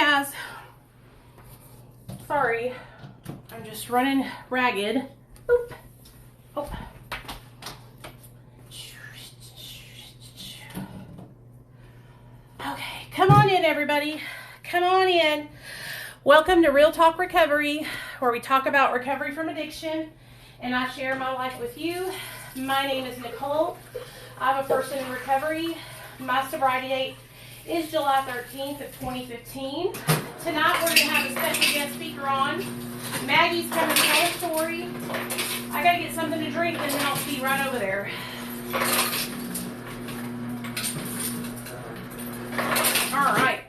guys. Sorry, I'm just running ragged. Oop. Oh. Okay, come on in, everybody. Come on in. Welcome to Real Talk Recovery, where we talk about recovery from addiction, and I share my life with you. My name is Nicole. I'm a person in recovery. My sobriety date is July 13th of 2015. Tonight we're going to have a special guest speaker on. Maggie's coming to tell a story. I got to get something to drink, and then I'll see you right over there. All right.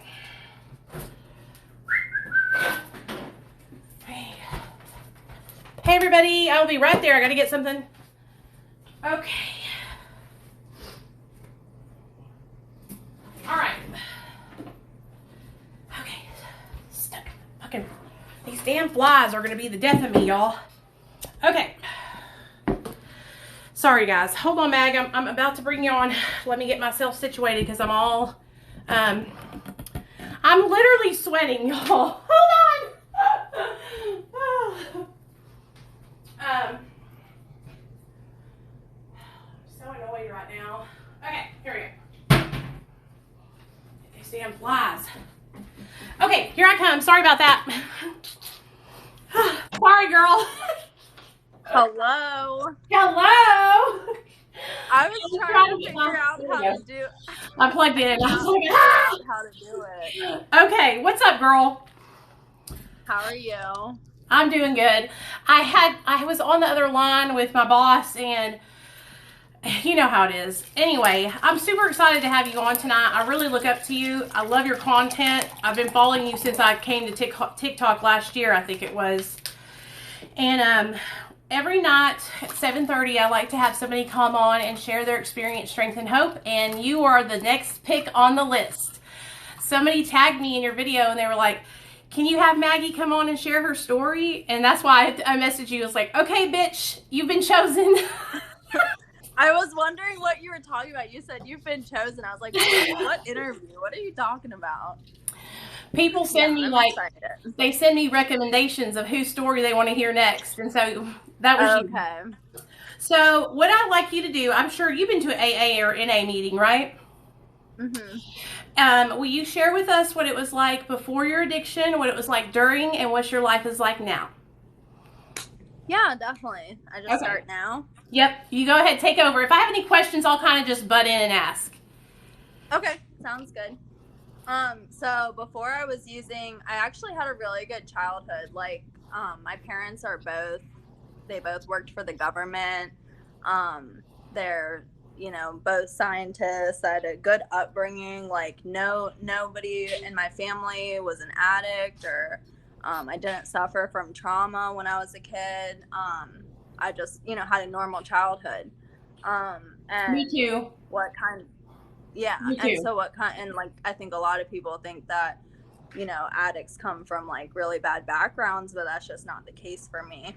Hey everybody, I'll be right there. I gotta get something. Okay. All right. Okay. Stuck. Fucking. These damn flies are gonna be the death of me, y'all. Okay. Sorry guys. Hold on, Mag. I'm about to bring you on. Let me get myself situated because I'm all. I'm literally sweating, y'all. Hold on. So annoyed right now. Okay, here we go. These damn flies. Okay, here I come. Sorry about that. Sorry, girl. Hello. Hello. I was trying to figure out how to do. I plugged in. I was like, how to do it. Okay, what's up, girl? How are you? I'm doing good. I was on the other line with my boss, and you know how it is. Anyway, I'm super excited to have you on tonight. I really look up to you. I love your content. I've been following you since I came to TikTok last year, I think it was. And every night at 7:30, I like to have somebody come on and share their experience, strength, and hope. And you are the next pick on the list. Somebody tagged me in your video, and they were like, can you have Maggie come on and share her story? And that's why I messaged you. I was like, okay, bitch, you've been chosen. I was wondering what you were talking about. You said you've been chosen. I was like, what interview? What are you talking about? People send me they send me recommendations of whose story they want to hear next. And so that was okay. You. So what I'd like you to do, I'm sure you've been to an AA or NA meeting, right? Mm-hmm. Will you share with us what it was like before your addiction, what it was like during, and what your life is like now? Yeah, definitely. I just start now. Yep. You go ahead, take over. If I have any questions, I'll kind of just butt in and ask. Okay, sounds good. So before I was using, I actually had a really good childhood. Like, my parents they both worked for the government. They're both scientists. I had a good upbringing. Like nobody in my family was an addict, or I didn't suffer from trauma when I was a kid. I just had a normal childhood. And Me too. Me too. And so I think a lot of people think that addicts come from like really bad backgrounds, but that's just not the case for me.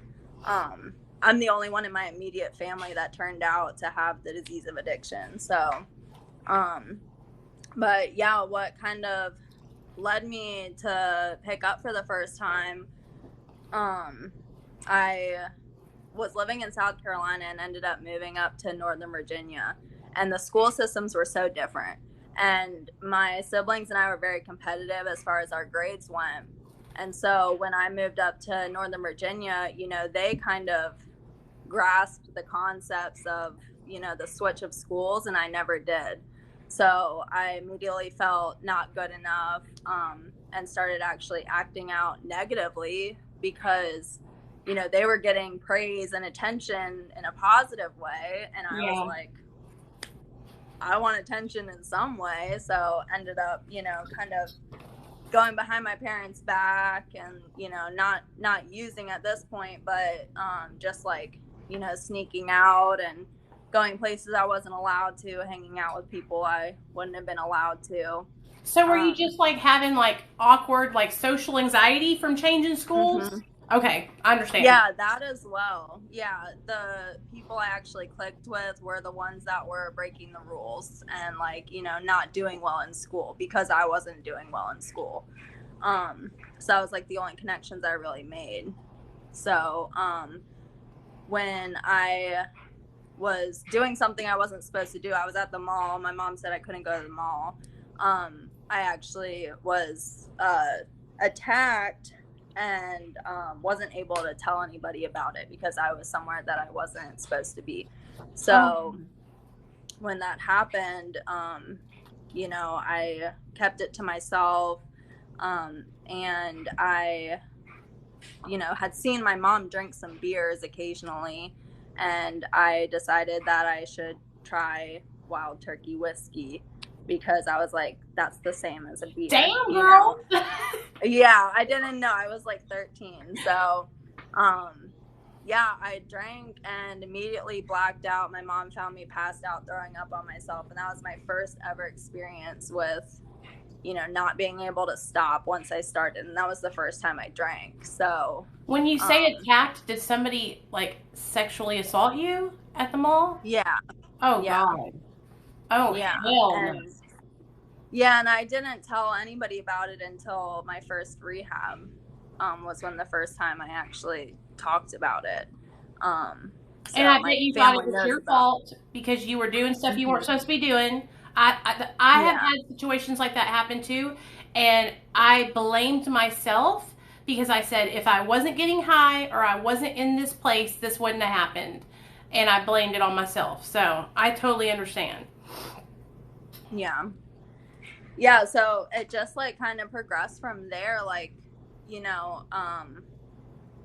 I'm the only one in my immediate family that turned out to have the disease of addiction. So, but yeah, what kind of led me to pick up for the first time, I was living in South Carolina and ended up moving up to Northern Virginia, and the school systems were so different. And my siblings and I were very competitive as far as our grades went. And so when I moved up to Northern Virginia, they kind of grasped the concepts of, the switch of schools, and I never did. So I immediately felt not good enough, and started actually acting out negatively because, they were getting praise and attention in a positive way. And I was like, I want attention in some way. So ended up, kind of going behind my parents' back and, not using at this point, but just like, sneaking out and going places I wasn't allowed to, hanging out with people I wouldn't have been allowed to. So were you just like having like awkward, like social anxiety from changing schools? Mm-hmm. Okay, I understand. Yeah, that as well. Yeah, the people I actually clicked with were the ones that were breaking the rules and like, not doing well in school because I wasn't doing well in school. So that was like the only connections I really made. So when I was doing something I wasn't supposed to do, I was at the mall. My mom said I couldn't go to the mall. I actually was attacked and wasn't able to tell anybody about it because I was somewhere that I wasn't supposed to be. So when that happened, you know, I kept it to myself. And I, you know, had seen my mom drink some beers occasionally, and I decided that I should try Wild Turkey whiskey because I was like, that's the same as a beer. Damn, girl. You know? Yeah, I didn't know. I was like 13. So, yeah, I drank and immediately blacked out. My mom found me passed out, throwing up on myself. And that was my first ever experience with, you know, not being able to stop once I started. And that was the first time I drank. So When you say attacked, did somebody like sexually assault you at the mall? yeah. Oh, Yeah. God. Oh, Yeah. hell no. Yeah, and I didn't tell anybody about it until my first rehab. Was when the first time I actually talked about it. So And I my bet you thought it family was knows your about fault because you were doing stuff you weren't supposed to be doing. I have Yeah. had situations like that happen too, and I blamed myself because I said if I wasn't getting high or I wasn't in this place, this wouldn't have happened, and I blamed it on myself. So I totally understand. Yeah. Yeah, so it just like kind of progressed from there. Like, you know,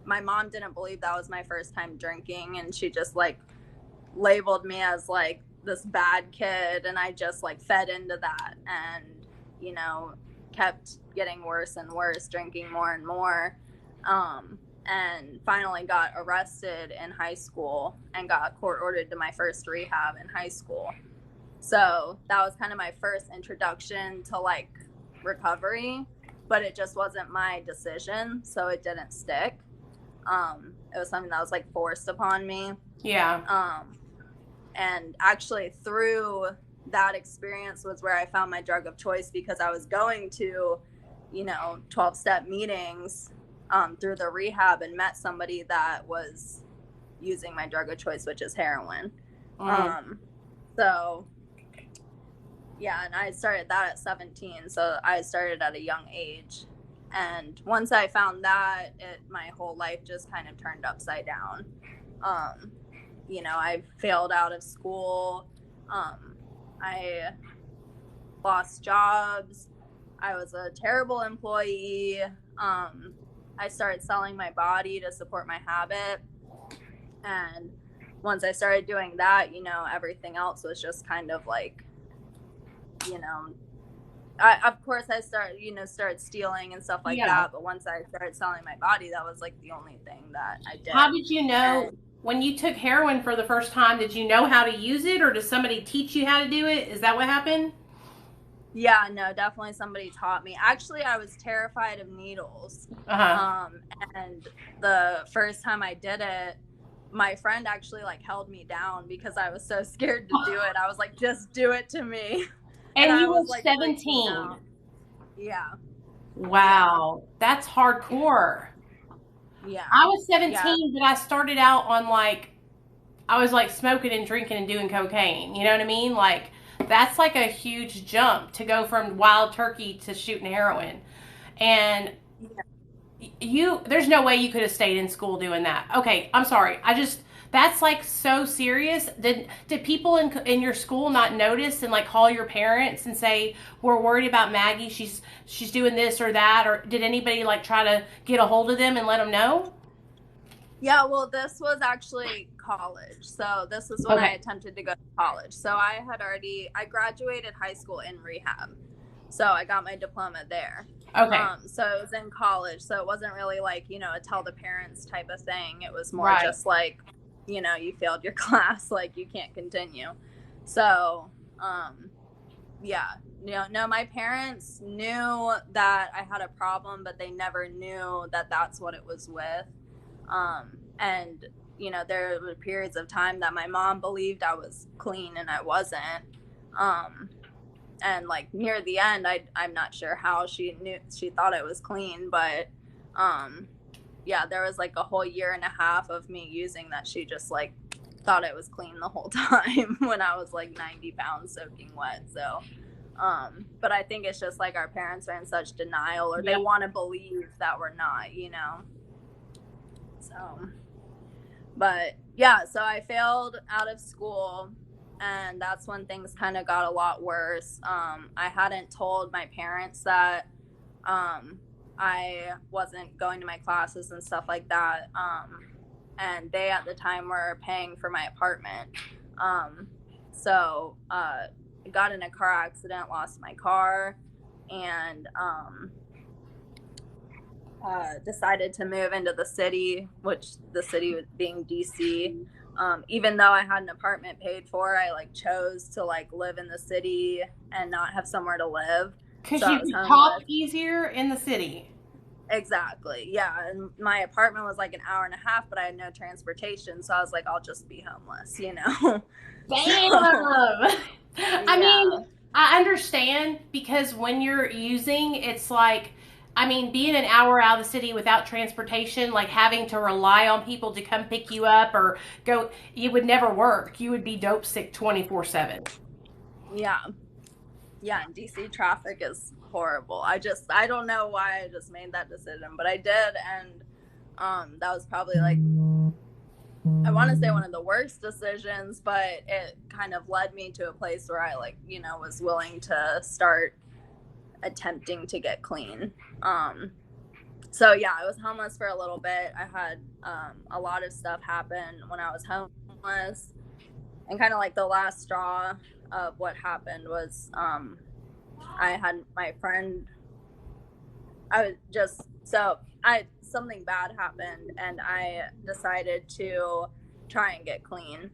my mom didn't believe that was my first time drinking, and she just like labeled me as like this bad kid, and I just like fed into that and, you know, kept getting worse and worse, drinking more and more. And finally got arrested in high school and got court ordered to my first rehab in high school. So that was kind of my first introduction to like recovery, but it just wasn't my decision, so it didn't stick. It was something that was like forced upon me. Yeah. And actually through that experience was where I found my drug of choice, because I was going to, you know, 12-step meetings through the rehab and met somebody that was using my drug of choice, which is heroin. So yeah, and I started that at 17, so I started at a young age. And once I found that, my whole life just kind of turned upside down. You know, I failed out of school. I lost jobs. I was a terrible employee. I started selling my body to support my habit. And once I started doing that, you know, everything else was just kind of like, you know, of course I started stealing and stuff like that. But once I started selling my body, that was like the only thing that I did. How did you know when you took heroin for the first time? Did you know how to use it, or did somebody teach you how to do it? Is that what happened? Yeah, no, definitely somebody taught me. Actually, I was terrified of needles. And the first time I did it, my friend actually like held me down because I was so scared to do it. I was like, just do it to me. And I you were was like 17. Yeah. Wow. That's hardcore. Yeah. I was 17, but I started out on like, I was like smoking and drinking and doing cocaine. You know what I mean? Like, that's like a huge jump to go from wild turkey to shooting heroin. And there's no way you could have stayed in school doing that. Okay, I'm sorry. That's like so serious. Did people in your school not notice and like call your parents and say, we're worried about Maggie, she's doing this or that? Or did anybody like try to get a hold of them and let them know? Yeah, well, this was actually college. So this is when I attempted to go to college. So I graduated high school in rehab. So I got my diploma there. Okay. So it was in college. So it wasn't really like, you know, a tell the parents type of thing. It was more just like, you know, you failed your class, like you can't continue. So, yeah, no, my parents knew that I had a problem, but they never knew that that's what it was with. And, you know, there were periods of time that my mom believed I was clean and I wasn't. and like near the end, I'm not sure how she thought it was clean, but yeah, there was like a whole year and a half of me using that she just like thought it was clean the whole time when I was like 90 pounds soaking wet. So but I think it's just like our parents are in such denial, or they want to believe that we're not, you know. So but yeah, so I failed out of school, and that's when things kind of got a lot worse. I hadn't told my parents that I wasn't going to my classes and stuff like that. And they at the time were paying for my apartment. So got in a car accident, lost my car, and decided to move into the city, which the city being DC. Even though I had an apartment paid for, I like chose to like live in the city and not have somewhere to live. Because you could talk easier in the city. Exactly. Yeah. And my apartment was like an hour and a half, but I had no transportation. So I was like, I'll just be homeless, you know? Damn. I mean, I understand, because when you're using, it's like, I mean, being an hour out of the city without transportation, like having to rely on people to come pick you up or go, it would never work. You would be dope sick 24/7. Yeah. Yeah. And DC traffic is horrible. I don't know why I just made that decision, but I did. And that was probably like, I want to say one of the worst decisions, but it kind of led me to a place where I like, you know, was willing to start attempting to get clean. So yeah, I was homeless for a little bit. I had a lot of stuff happen when I was homeless, and kind of like the last straw of what happened was I had my friend. Something bad happened, and I decided to try and get clean.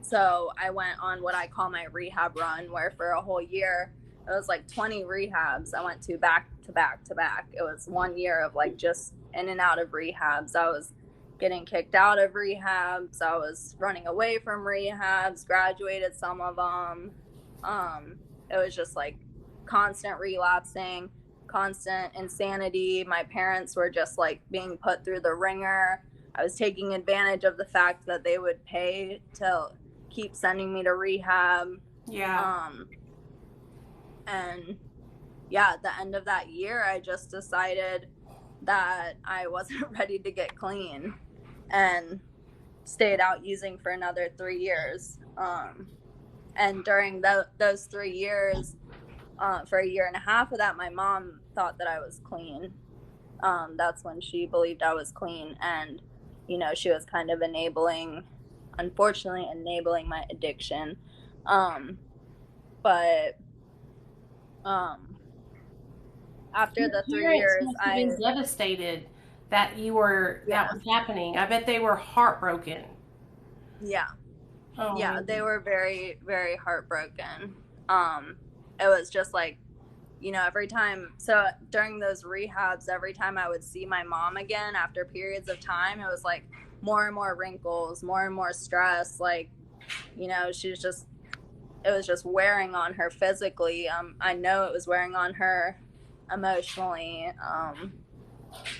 So I went on what I call my rehab run, where for a whole year it was like 20 rehabs I went to back to back to back. It was 1 year of like just in and out of rehabs. I was getting kicked out of rehabs. I was running away from rehabs, graduated some of them. It was just like constant relapsing, constant insanity. My parents were just like being put through the ringer. I was taking advantage of the fact that they would pay to keep sending me to rehab. Yeah. And yeah, at the end of that year, I just decided that I wasn't ready to get clean, and stayed out using for another 3 years. And during those 3 years, for a year and a half of that, my mom thought that I was clean. That's when she believed I was clean, and you know, she was kind of unfortunately enabling my addiction. But after the 3 years, must have been devastated that you were that was happening. I bet they were heartbroken. Yeah. Oh, yeah, they were very, very heartbroken. It was just like, you know, every time, so during those rehabs, every time I would see my mom again after periods of time, it was like more and more wrinkles, more and more stress. Like, you know, it was just wearing on her physically. I know it was wearing on her emotionally.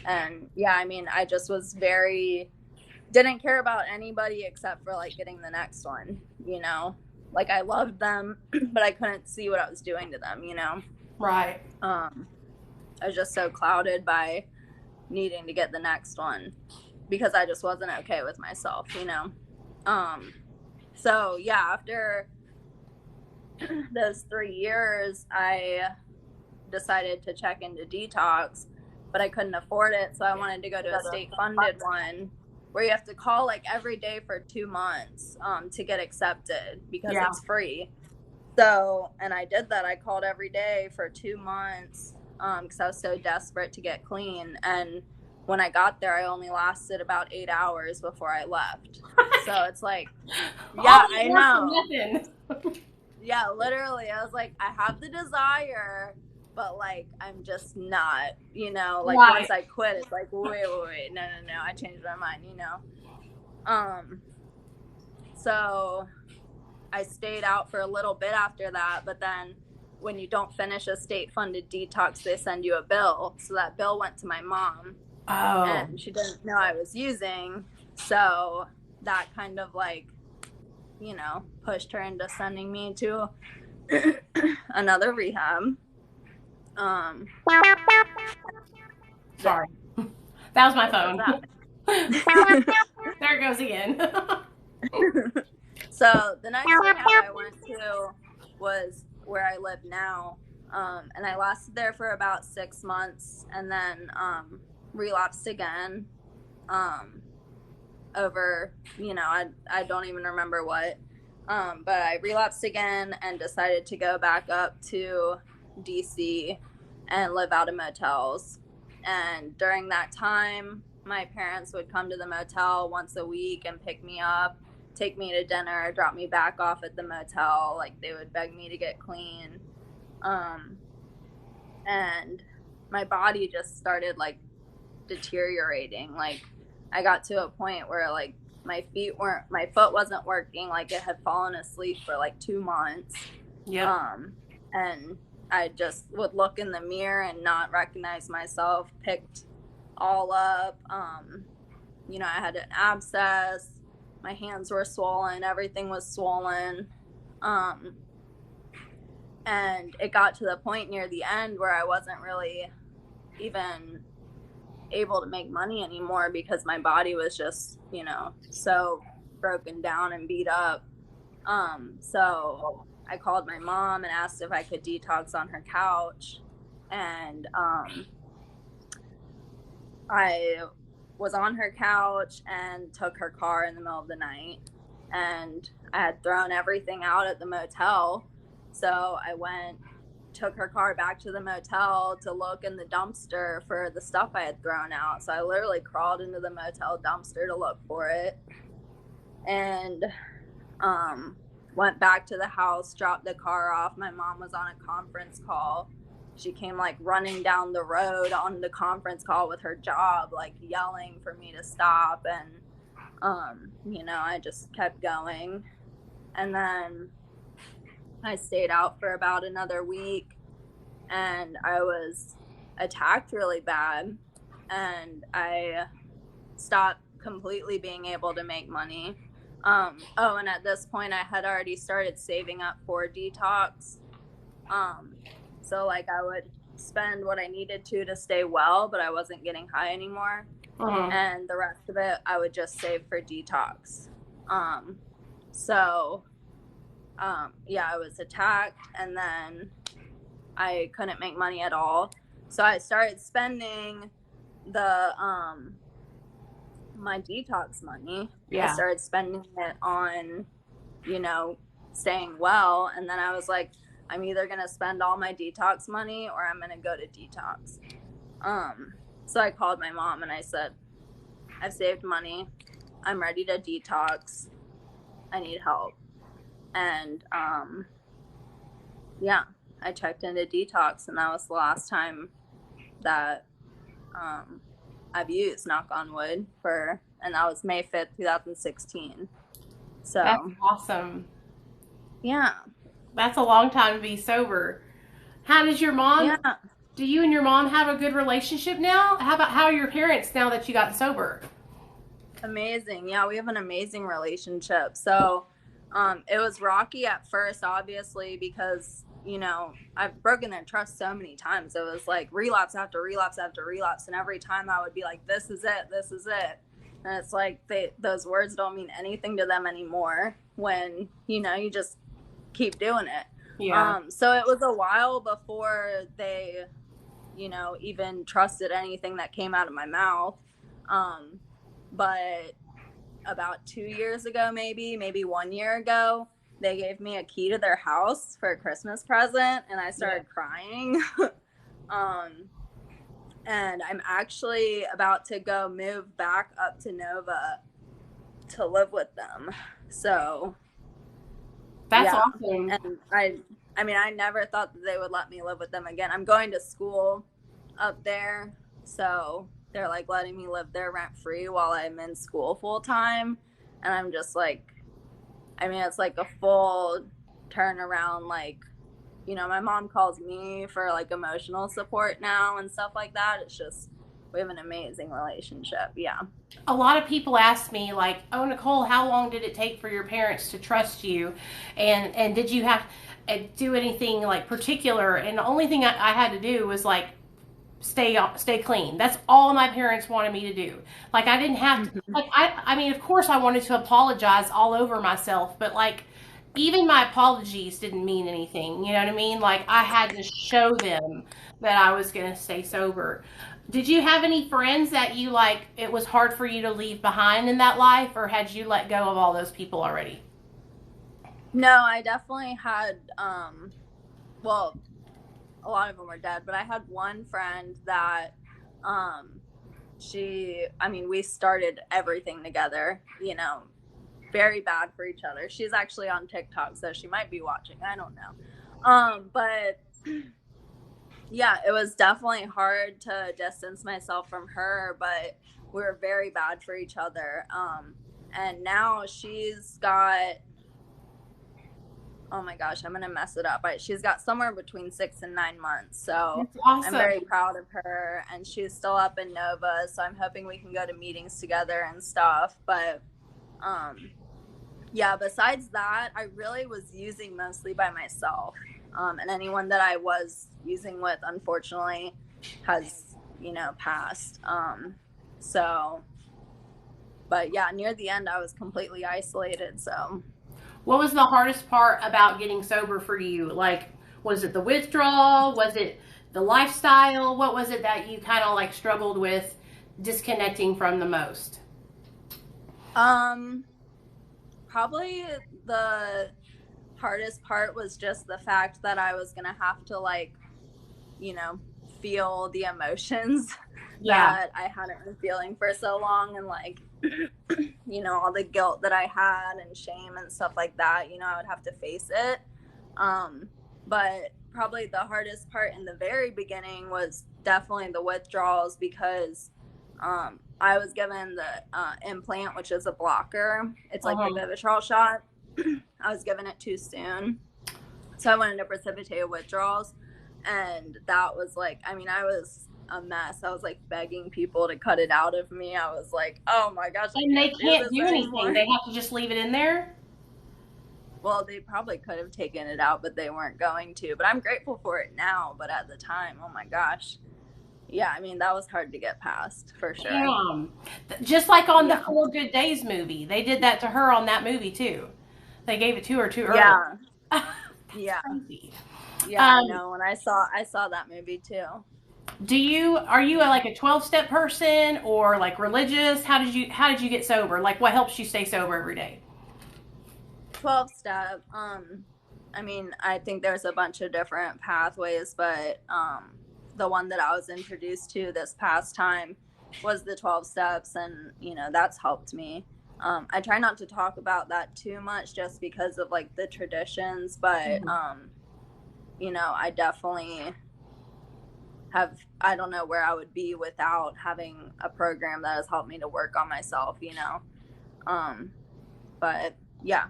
And yeah, I mean, I just was didn't care about anybody except for like getting the next one, you know? Like I loved them, but I couldn't see what I was doing to them, you know? Right. I was just so clouded by needing to get the next one because I just wasn't okay with myself, you know? So yeah, after those 3 years, I decided to check into detox, but I couldn't afford it. So I wanted to go to a state funded one where you have to call like every day for 2 months to get accepted because it's free. So, and I did that. I called every day for 2 months because I was so desperate to get clean. And when I got there, I only lasted about 8 hours before I left. So it's like, yeah, I know. Yeah, literally. I was like, I have the desire, but like, I'm just not, you know, like once I quit, it's like, wait, no, I changed my mind, you know? So I stayed out for a little bit after that, but then when you don't finish a state-funded detox, they send you a bill. So that bill went to my mom, Oh. and she didn't know I was using. So that kind of like, you know, pushed her into sending me to another rehab. Sorry. That was my What was phone. that? There it goes again. So the next rehab I went to was where I live now. And I lasted there for about 6 months, and then relapsed again over, you know, I don't even remember what. But I relapsed again and decided to go back up to DC and live out of motels. And during that time, my parents would come to the motel once a week and pick me up, take me to dinner, drop me back off at the motel. Like, they would beg me to get clean. And my body just started like deteriorating. Like, I got to a point where like my foot wasn't working. Like, it had fallen asleep for like 2 months. Yep. And I just would look in the mirror and not recognize myself, picked all up. You know, I had an abscess, my hands were swollen, everything was swollen. And it got to the point near the end where I wasn't really even able to make money anymore because my body was just, you know, so broken down and beat up. So I called my mom and asked if I could detox on her couch. And I was on her couch and took her car in the middle of the night. And I had thrown everything out at the motel. So I took her car back to the motel to look in the dumpster for the stuff I had thrown out. So I literally crawled into the motel dumpster to look for it. And went back to the house, dropped the car off. My mom was on a conference call. She came like running down the road on the conference call with her job, like yelling for me to stop. And, you know, I just kept going. And then I stayed out for about another week, and I was attacked really bad. And I stopped completely being able to make money. And at this point I had already started saving up for detox. So like I would spend what I needed to stay well, but I wasn't getting high anymore. And the rest of it I would just save for detox. Yeah, I was attacked, and then I couldn't make money at all. So I started spending the my detox money. Yeah. I started spending it on, you know, staying well. And then I was like, I'm either going to spend all my detox money or I'm going to go to detox. So I called my mom and I said, I've saved money. I'm ready to detox. I need help. And yeah, I checked into detox, and that was the last time that I've used, knock on wood, and that was May 5th, 2016. So That's awesome. yeah. That's a long time to be sober. How does your mom, do you and your mom have a good relationship now? How are your parents now that you got sober? Amazing. Yeah, we have an amazing relationship. So it was rocky at first, obviously, because, you know, I've broken their trust so many times. It was like relapse after relapse after relapse. And every time I would be like, this is it, this is it. And it's like those words don't mean anything to them anymore when, you know, you just keep doing it. Yeah. So it was a while before they, you know, even trusted anything that came out of my mouth. But about 2 years ago, maybe 1 year ago, they gave me a key to their house for a Christmas present, and I started crying. And I'm actually about to go move back up to Nova to live with them. So that's awesome. And I mean, I never thought that they would let me live with them again. I'm going to school up there, so they're like letting me live there rent free while I'm in school full time. And I'm just like, I mean, it's like a full turnaround. Like, my mom calls me for like emotional support now and stuff like that. It's just, we have an amazing relationship. Yeah. A lot of people ask me like, "Oh, Nicole, how long did it take for your parents to trust you, and did you have do anything like particular?" And the only thing I had to do was like stay clean. That's all my parents wanted me to do. Like I didn't have to, Mm-hmm. like I mean, of course I wanted to apologize all over myself, but like even my apologies didn't mean anything. You know what I mean? Like I had to show them that I was going to stay sober. Did you have any friends that you like it was hard for you to leave behind in that life, or had you let go of all those people already? No, I definitely had, well, a lot of them were dead, but I had one friend that, um, I mean, we started everything together, very bad for each other. She's actually on TikTok, so she might be watching. I don't know. But yeah, it was definitely hard to distance myself from her, but we were very bad for each other. And now she's got, oh my gosh, I'm gonna mess it up. She's got somewhere between 6 and 9 months, so That's I'm awesome. very proud of her. And she's still up in Nova, so I'm hoping we can go to meetings together and stuff. But yeah, besides that, I really was using mostly by myself. And anyone that I was using with, unfortunately, has, passed. So, but yeah, near the end, I was completely isolated. So, What was the hardest part about getting sober for you? Like, was it the withdrawal? Was it the lifestyle? What was it that you kind of like struggled with disconnecting from the most? um, probably the hardest part was just the fact that I was going to have to, like, you know, feel the emotions Yeah. that I hadn't been feeling for so long, and like, all the guilt that I had and shame and stuff like that, I would have to face it. Um, but probably the hardest part in the very beginning was definitely the withdrawals, because I was given the implant, which is a blocker. It's like the Uh-huh. Vivitrol shot. I was given it too soon. So I went into precipitated withdrawals. And that was like, I mean, I was a mess. I was like begging people to cut it out of me. I was like, oh my gosh, I And they can't do can't this do anything. anymore. They have to just leave it in there. Well, they probably could have taken it out, but they weren't going to. But I'm grateful for it now. But at the time, oh my gosh. Yeah, I mean, that was hard to get past for sure. Damn. Just like on the Yeah. Four Good Days movie. They did that to her on that movie too. They gave it to her too early. Yeah. That's Yeah. crazy. Yeah, I Um, know. And I saw that movie too. are you like a 12-step person or like religious? How did you get sober? Like what helps you stay sober every day? 12 step. I mean, I think there's a bunch of different pathways, but the one that I was introduced to this past time was the 12 steps, and that's helped me. I try not to talk about that too much just because of like the traditions, but Mhm. I definitely have, I don't know where I would be without having a program that has helped me to work on myself. Um, but yeah.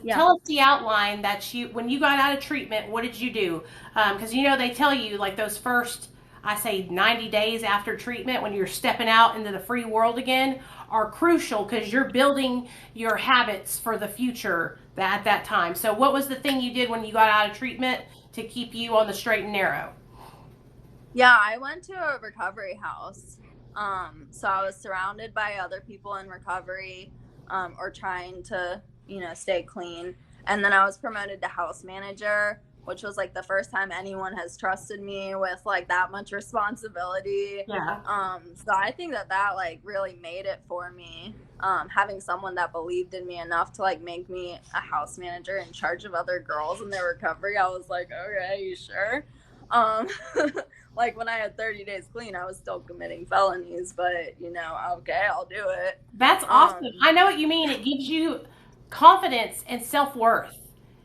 Yeah. Tell us the outline that you, when you got out of treatment, what did you do? Because they tell you like those first, I say 90 days after treatment, when you're stepping out into the free world again, are crucial because you're building your habits for the future at that time. So, what was the thing you did when you got out of treatment to keep you on the straight and narrow? Yeah, I went to a recovery house. So I was surrounded by other people in recovery, or trying to, stay clean. And then I was promoted to house manager, which was like the first time anyone has trusted me with like that much responsibility. Yeah. So I think that like really made it for me. Having someone that believed in me enough to like make me a house manager in charge of other girls in their recovery, I was like, okay, you sure? Um, like when I had 30 days clean, I was still committing felonies, but okay, I'll do it. That's awesome. Um, I know what you mean. It gives you confidence and self worth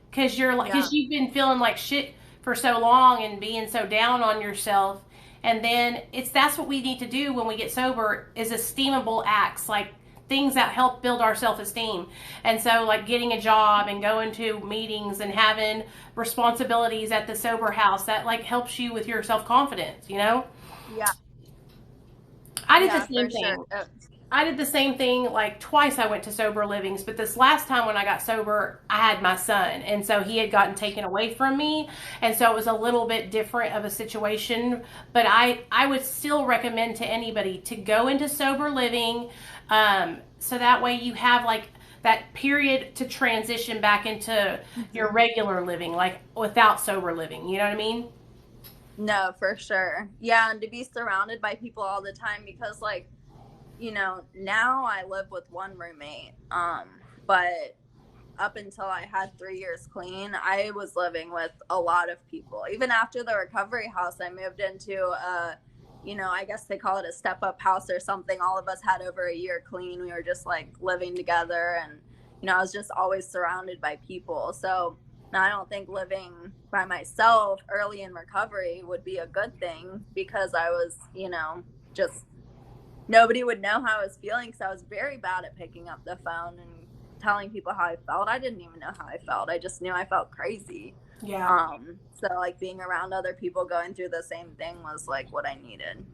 because yeah, you've been feeling like shit for so long and being so down on yourself, and then that's what we need to do when we get sober is esteemable acts like things that help build our self-esteem. And so like getting a job and going to meetings and having responsibilities at the sober house, that like helps you with your self-confidence, you know? Yeah, I did yeah, the for same sure. thing. I did the same thing like twice. I went to sober livings, but this last time when I got sober, I had my son, and so he had gotten taken away from me, and so it was a little bit different of a situation. But I would still recommend to anybody to go into sober living, so that way you have like that period to transition back into your Mhm. regular living, like without sober living. You know what I mean? No, for sure. Yeah, and to be surrounded by people all the time because like, now I live with one roommate. But up until I had 3 years clean, I was living with a lot of people. Even after the recovery house, I moved into I guess they call it a step up house or something. All of us had over a year clean. We were just like living together, and I was just always surrounded by people. So now I don't think living by myself early in recovery would be a good thing because I was, just nobody would know how I was feeling because I was very bad at picking up the phone and telling people how I felt. I didn't even know how I felt. I just knew I felt crazy. Yeah. So like being around other people going through the same thing was like what I needed.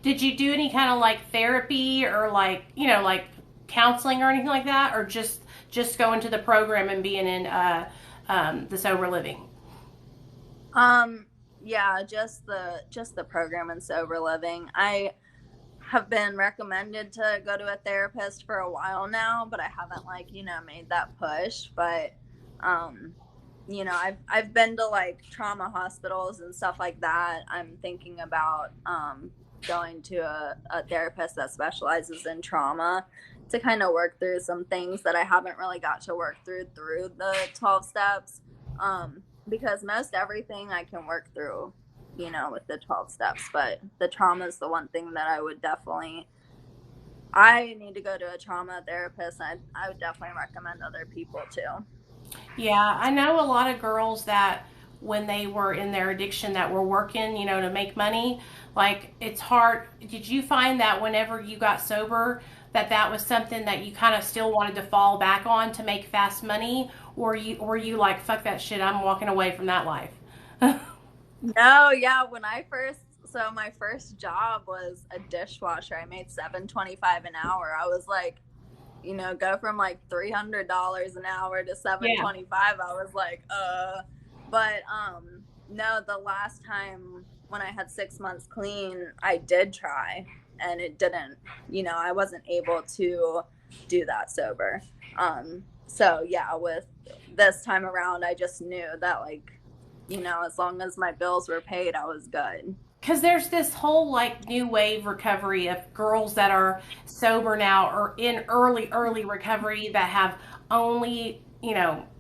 Did you do any kind of like therapy or like like counseling or anything like that, or just going to the program and being in the sober living? Um, yeah, just the program and sober living. I have been recommended to go to a therapist for a while now, but I haven't like, made that push. But um, I've been to like trauma hospitals and stuff like that. I'm thinking about going to a therapist that specializes in trauma to kind of work through some things that I haven't really got to work through the 12 steps. Because most everything I can work through, with the 12 steps, but the trauma is the one thing that I need to go to a trauma therapist. I would definitely recommend other people too. Yeah, I know a lot of girls that when they were in their addiction that were working, to make money, like it's hard. Did you find that whenever you got sober that that was something that you kind of still wanted to fall back on to make fast money, or you like fuck that shit, I'm walking away from that life? No, yeah, my first job was a dishwasher. I made $7.25 an hour. I was like, go from like $300 an hour to seven Yeah. twenty five. I was like, but no, the last time when I had 6 months clean, I did try, and it didn't. I wasn't able to do that sober. So yeah, with this time around, I just knew that like, as long as my bills were paid, I was good. Because there's this whole like new wave recovery of girls that are sober now or in early recovery that have only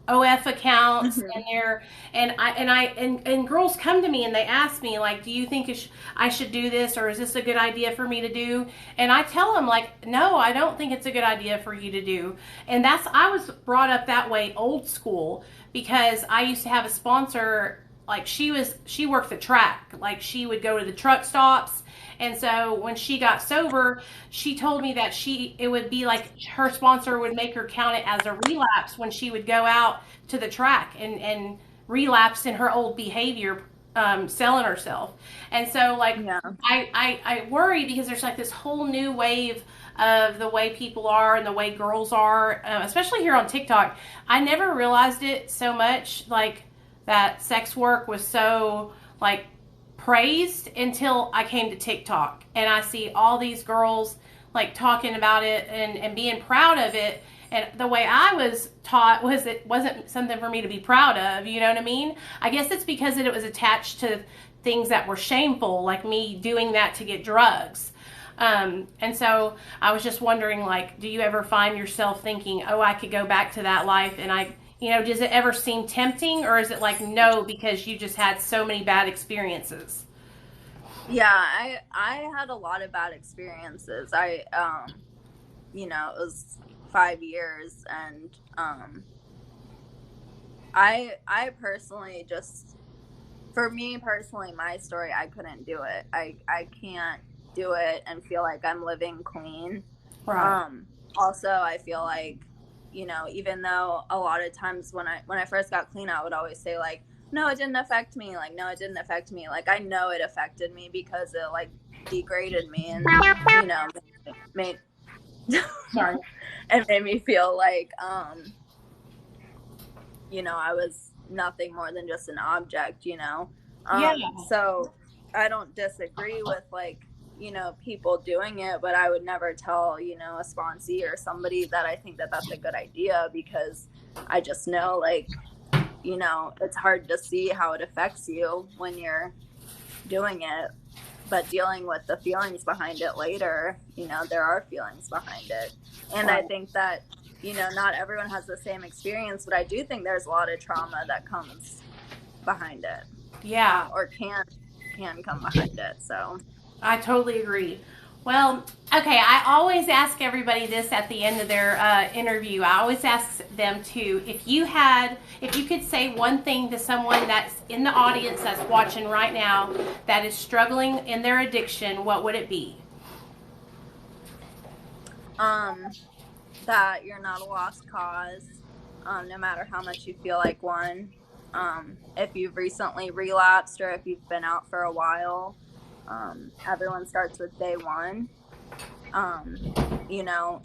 OF accounts, Hmm. and they're and girls come to me and they ask me like, do you think I should do this, or is this a good idea for me to do? And I tell them like, no, I don't think it's a good idea for you to do. And I was brought up that way, old school, because I used to have a sponsor, like she worked the track, like she would go to the truck stops. And so when she got sober, she told me that it would be like her sponsor would make her count it as a relapse when she would go out to the track and relapse in her old behavior, selling herself. And so like Yeah. I worry because there's like this whole new wave of the way people are and the way girls are, especially here on TikTok. I never realized it so much, like that sex work was so like praised until I came to TikTok and I see all these girls like talking about it and being proud of it. And the way I was taught was it wasn't something for me to be proud of. You know what I mean? I guess it's because it was attached to things that were shameful, like me doing that to get drugs. And so I was just wondering, like, do you ever find yourself thinking, oh, I could go back to that life? And does it ever seem tempting, or is it like, no, because you just had so many bad experiences? Yeah, I had a lot of bad experiences. It was 5 years, and I personally just, for me personally, my story, I couldn't do it. I can't do it and feel like I'm living clean. Right. Um also I feel like, you know, even though a lot of times when I first got clean, I would always say like, no, it didn't affect me. Like, no, it didn't affect me. Like, I know it affected me because it like degraded me and, you know, made Sorry. it made me feel like, you know, I was nothing more than just an object, you know? Yeah. So I don't disagree with like, you know, people doing it, but I would never tell, you know, a sponsee or somebody that I think that that's a good idea, because I just know like, you know, it's hard to see how it affects you when you're doing it, but dealing with the feelings behind it later, you know, there are feelings behind it. And I think that, you know, not everyone has the same experience, but I do think there's a lot of trauma that comes behind it. Yeah. Or can come behind it. So I totally agree. Well, okay, I always ask everybody this at the end of their interview. I always ask them to, if you could say one thing to someone that's in the audience that's watching right now that is struggling in their addiction, what would it be? that you're not a lost cause, no matter how much you feel like one. If you've recently relapsed or if you've been out for a while, everyone starts with day one. You know,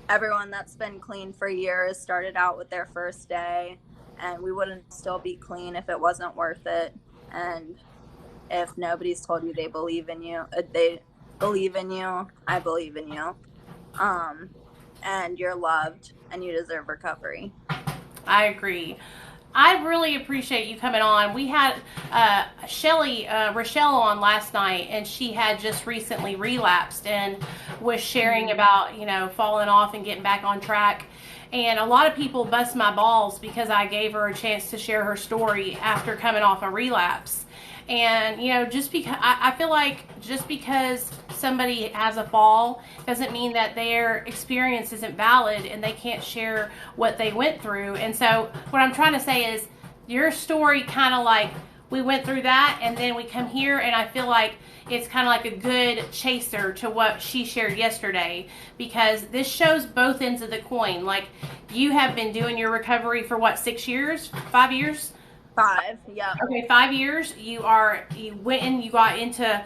everyone that's been clean for years started out with their first day, and we wouldn't still be clean if it wasn't worth it. And if nobody's told you they believe in you, I believe in you. And you're loved and you deserve recovery. I agree. I really appreciate you coming on. We had Rochelle on last night, and she had just recently relapsed and was sharing about, you know, falling off and getting back on track. And a lot of people bust my balls because I gave her a chance to share her story after coming off a relapse. And, you know, just because I feel like just because somebody has a fall doesn't mean that their experience isn't valid and they can't share what they went through. And so what I'm trying to say is your story kind of like we went through that and then we come here, and I feel like it's kind of like a good chaser to what she shared yesterday, because this shows both ends of the coin. Like, you have been doing your recovery for what, 6 years, 5 years? 5, yeah. Okay, 5 years. You went and you got into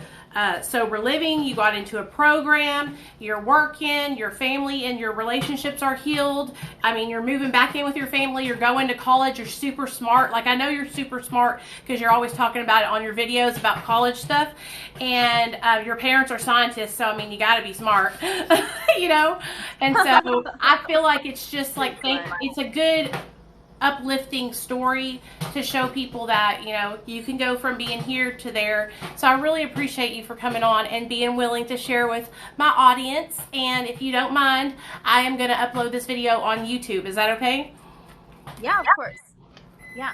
sober living. You got into a program. You're working. Your family and your relationships are healed. I mean, you're moving back in with your family. You're going to college. You're super smart. Like, I know you're super smart because you're always talking about it on your videos about college stuff. And your parents are scientists, so I mean, you got to be smart, you know. And so I feel like it's just like it's a good uplifting story to show people that, you know, you can go from being here to there. So I really appreciate you for coming on and being willing to share with my audience. And if you don't mind, I am going to upload this video on YouTube. Is that okay? Yeah, of course. Yeah.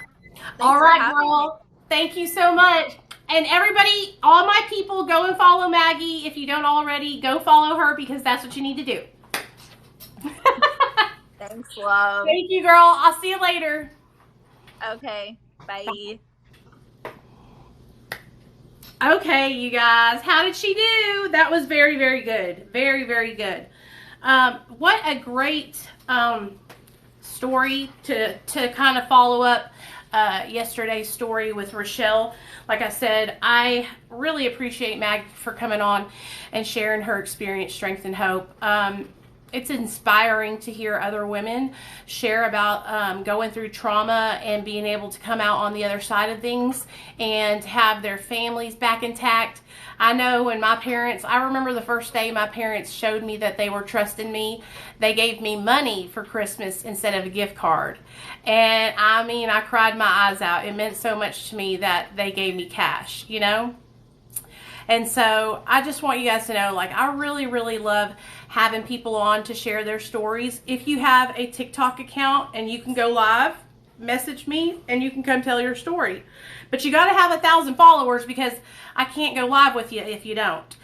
All right, girl. Thank you so much. And everybody, all my people, go and follow Maggie. If you don't already, go follow her, because that's what you need to do. Thanks, love. Thank you, girl. I'll see you later. Okay. Bye. Okay, you guys. How did she do? That was very, very good. Very, very good. What a great story to kind of follow up yesterday's story with Rochelle. Like I said, I really appreciate Maggie for coming on and sharing her experience, strength, and hope. It's inspiring to hear other women share about going through trauma and being able to come out on the other side of things and have their families back intact. I know when I remember the first day my parents showed me that they were trusting me. They gave me money for Christmas instead of a gift card. And I mean, I cried my eyes out. It meant so much to me that they gave me cash, you know? And so I just want you guys to know, like, I really, really love having people on to share their stories. If you have a TikTok account and you can go live, message me and you can come tell your story. But you got to have 1,000 followers because I can't go live with you if you don't.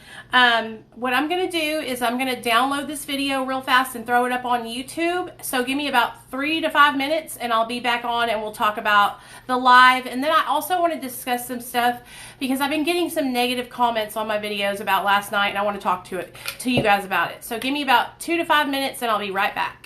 What I'm going to do is I'm going to download this video real fast and throw it up on YouTube. So give me about 3 to 5 minutes and I'll be back on and we'll talk about the live. And then I also want to discuss some stuff because I've been getting some negative comments on my videos about last night and I want to talk to you guys about it. So give me about 2 to 5 minutes and I'll be right back.